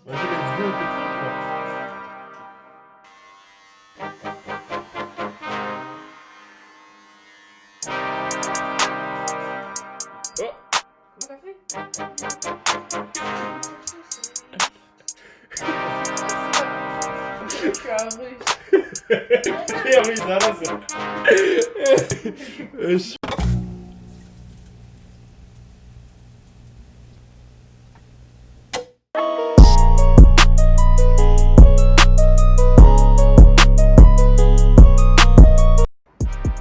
Vas-y, let's go, t'es prêt, quoi. Oh! T'as fait? Je suis un russe. Quelle rue, ça va, ça?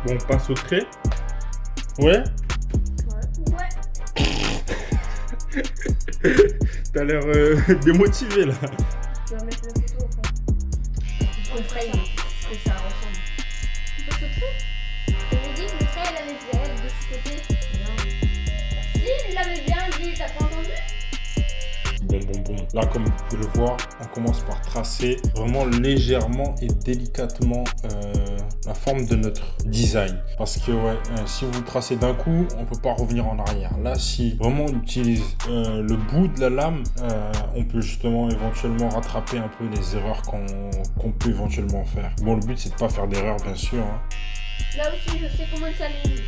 Bon, on passe au trait. Ouais? Ouais. T'as l'air démotivé là. Tu vas mettre la photo au fond. On ferait que ça ressemble. Tu peux se trait? J'avais dit que le trait, elle allait être de ce côté. Non. Si, il l'avait bien dit, t'as pas entendu? Bon. Là, comme vous pouvez le voir, on commence par tracer vraiment légèrement et délicatement la forme de notre design. Parce que si vous tracez d'un coup, on peut pas revenir en arrière. Là, si vraiment on utilise le bout de la lame, on peut justement éventuellement rattraper un peu les erreurs qu'on peut éventuellement faire. Bon, le but, c'est de pas faire d'erreurs, bien sûr. Hein. Là aussi, je sais comment ça s'aligne.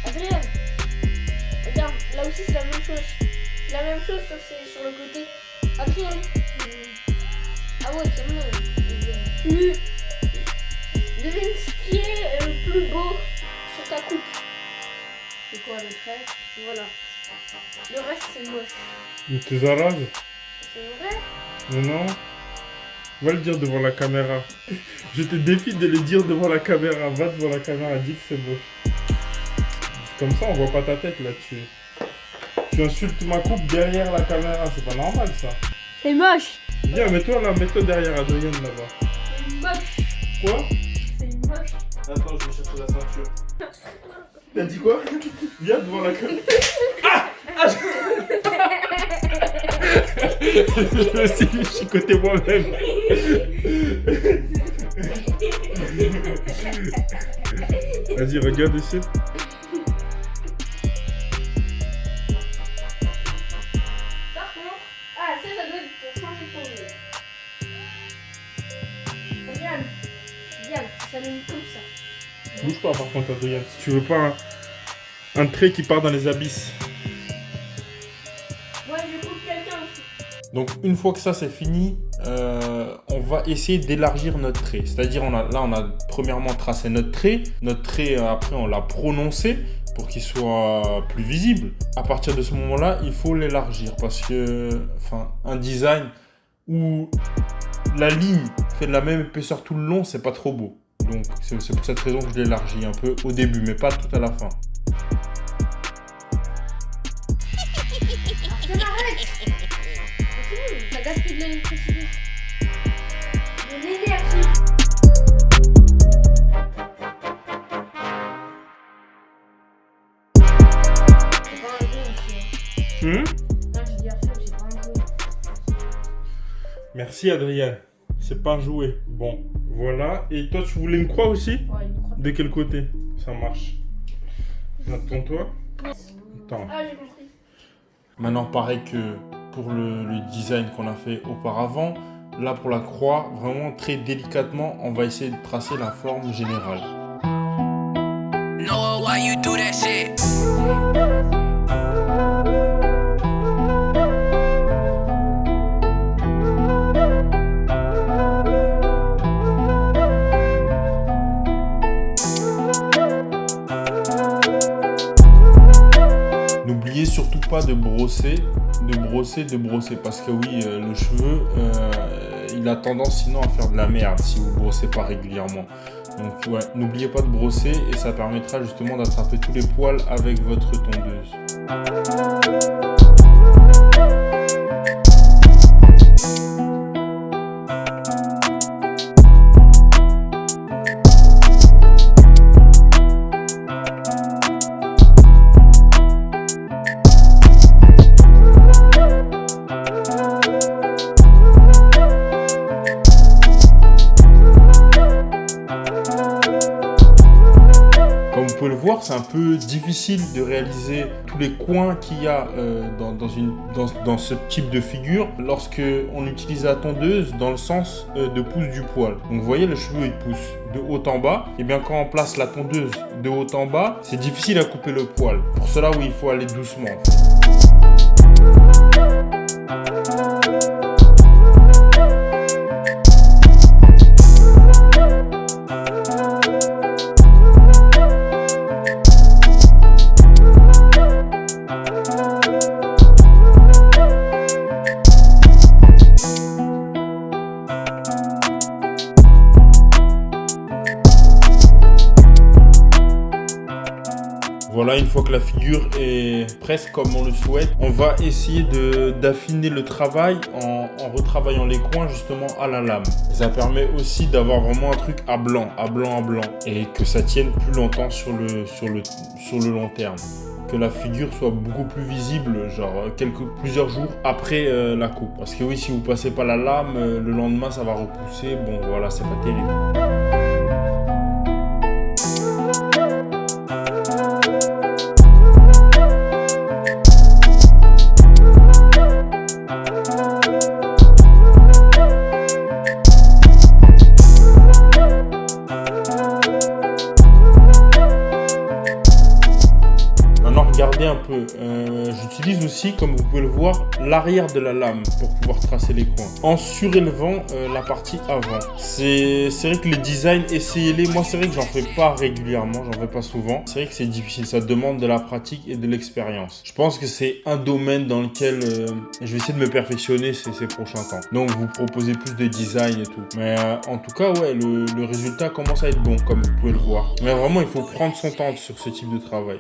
Adrien, regarde, là aussi c'est la même chose. C'est la même chose, sauf c'est sur le côté. Adrien. Ah ouais, c'est bon. Devine ce qui est le plus beau sur ta coupe. C'est quoi le trait? Voilà. Le reste, c'est moche. Mais tu zaraz? C'est vrai? Mais non. Va le dire devant la caméra. Je te défie de le dire devant la caméra. Va devant la caméra, dis que c'est beau. Comme ça, on voit pas ta tête là-dessus. Tu insultes ma coupe derrière la caméra, c'est pas normal ça. C'est moche. Viens, mets-toi là, mets-toi derrière Adrien là-bas. C'est moche. Quoi? C'est moche. Attends, je vais chercher la ceinture. T'as dit quoi? Viens devant la caméra. Je me suis chicoté moi-même. Vas-y, regarde ici. Par contre, ça doit être pour changer ton jeu. Regarde, ça donne comme ça. Bouge pas par contre, Adrien. Si tu veux pas un trait qui part dans les abysses. Ouais, je coupe quelqu'un aussi. Donc une fois que ça c'est fini, on va essayer d'élargir notre trait. C'est-à-dire on a premièrement tracé notre trait. Notre trait après on l'a prononcé pour qu'il soit plus visible. À partir de ce moment-là, il faut l'élargir parce que un design où la ligne fait de la même épaisseur tout le long, c'est pas trop beau. Donc c'est pour cette raison que je l'élargis un peu au début, mais pas tout à la fin. Arrête. Ça gaspille de l'électricité. De l'énergie. C'est pas un jeu aussi. Hum? Là, je dis Arthur, c'est pas un jeu. Merci Adrien. C'est pas un jouet. Bon, voilà. Et toi, tu voulais une croix aussi? Ouais, une croix. De quel côté? Ça marche. Attends-toi. Attends. Ah, j'ai compris. Maintenant, pareil que pour le design qu'on a fait auparavant, là pour la croix, vraiment très délicatement, on va essayer de tracer la forme générale. Noah, why you do that shit? N'oubliez surtout pas de brosser, parce que oui, le cheveu, il a tendance sinon à faire de la merde si vous brossez pas régulièrement. Donc ouais, n'oubliez pas de brosser et ça permettra justement d'attraper tous les poils avec votre tondeuse. c'est un peu difficile de réaliser tous les coins qu'il y a dans ce type de figure lorsque on utilise la tondeuse dans le sens de pouce du poil. Donc vous voyez, le cheveu il pousse de haut en bas. Et bien quand on place la tondeuse de haut en bas, c'est difficile à couper le poil. Pour cela, oui, il faut aller doucement. Voilà, une fois que la figure est presque comme on le souhaite, on va essayer d'affiner le travail en retravaillant les coins justement à la lame. Ça permet aussi d'avoir vraiment un truc à blanc, et que ça tienne plus longtemps sur le long terme. Que la figure soit beaucoup plus visible, genre plusieurs jours après la coupe. Parce que oui, si vous passez pas la lame, le lendemain ça va repousser, bon voilà, c'est pas terrible. Regardez un peu, j'utilise aussi, comme vous pouvez le voir, l'arrière de la lame pour pouvoir tracer les coins, en surélevant la partie avant. C'est vrai que les designs, essayez-les. Moi, c'est vrai que j'en fais pas régulièrement, j'en fais pas souvent. C'est vrai que c'est difficile, ça demande de la pratique et de l'expérience. Je pense que c'est un domaine dans lequel je vais essayer de me perfectionner ces prochains temps. Donc, vous proposez plus de design et tout. Mais en tout cas, ouais, le résultat commence à être bon, comme vous pouvez le voir. Mais vraiment, il faut prendre son temps sur ce type de travail.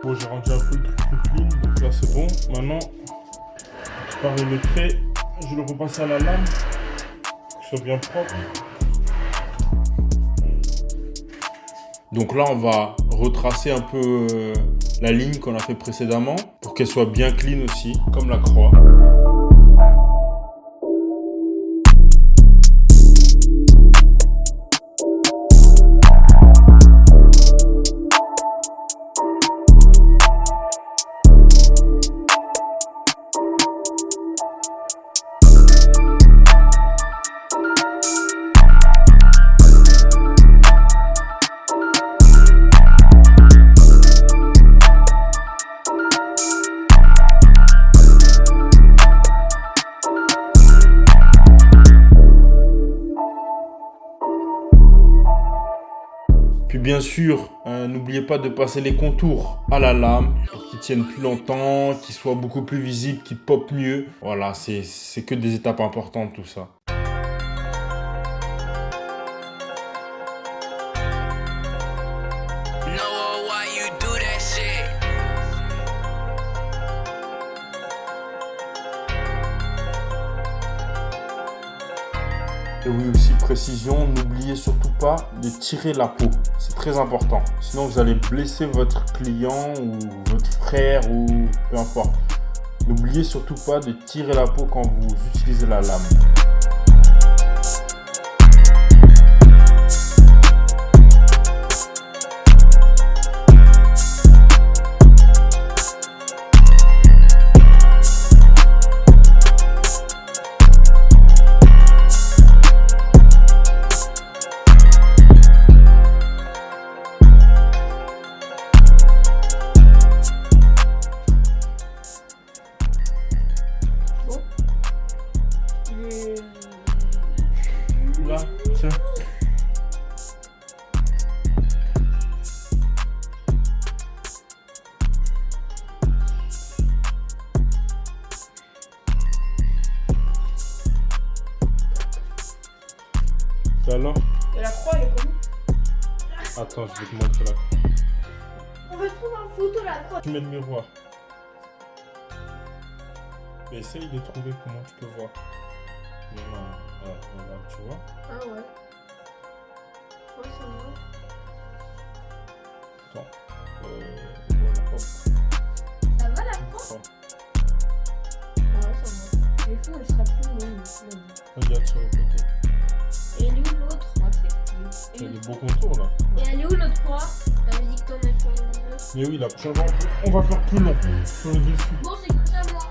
Bon, j'ai rendu un peu le truc plus clean, donc là c'est bon. Maintenant, je pars le trait, je le repasse à la lame, que ce soit bien propre. Donc là, on va retracer un peu la ligne qu'on a fait précédemment pour qu'elle soit bien clean aussi, comme la croix. Puis bien sûr, n'oubliez pas de passer les contours à la lame pour qu'ils tiennent plus longtemps, qu'ils soient beaucoup plus visibles, qu'ils popent mieux. Voilà, c'est que des étapes importantes tout ça. Et oui, aussi précision, n'oubliez surtout pas de tirer la peau, c'est très important. Sinon vous allez blesser votre client ou votre frère ou peu importe. N'oubliez surtout pas de tirer la peau quand vous utilisez la lame. croix, elle est comment? Attends, je vais te montrer la croix. On va se prendre en photo la croix. Tu mets le miroir. Mais essaye de trouver comment tu peux voir. Non, non, voilà, tu vois. Ah ouais. Ouais, ça va. Attends. Voilà, hop. Ça va la croix? Attends. Ouais, ça va. Les fous, elle sera plus longue. Regarde sur le côté. Et elle est où l'autre? Ouais, c'est Il y a des beaux contours là. Et elle est où l'autre croix? La musique comme elle fait. Mais oui, la prochaine fois, on va faire plus long sur le dessus. Bon, c'est comme ça, moi.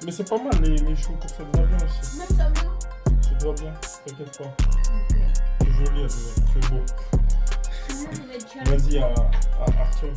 Mais c'est pas mal les choux, ça te va bien aussi. Même ça va. Ça te va bien, t'inquiète pas. C'est joli, c'est beau. Sinon, ça va être challenge. Vas-y à Artyom.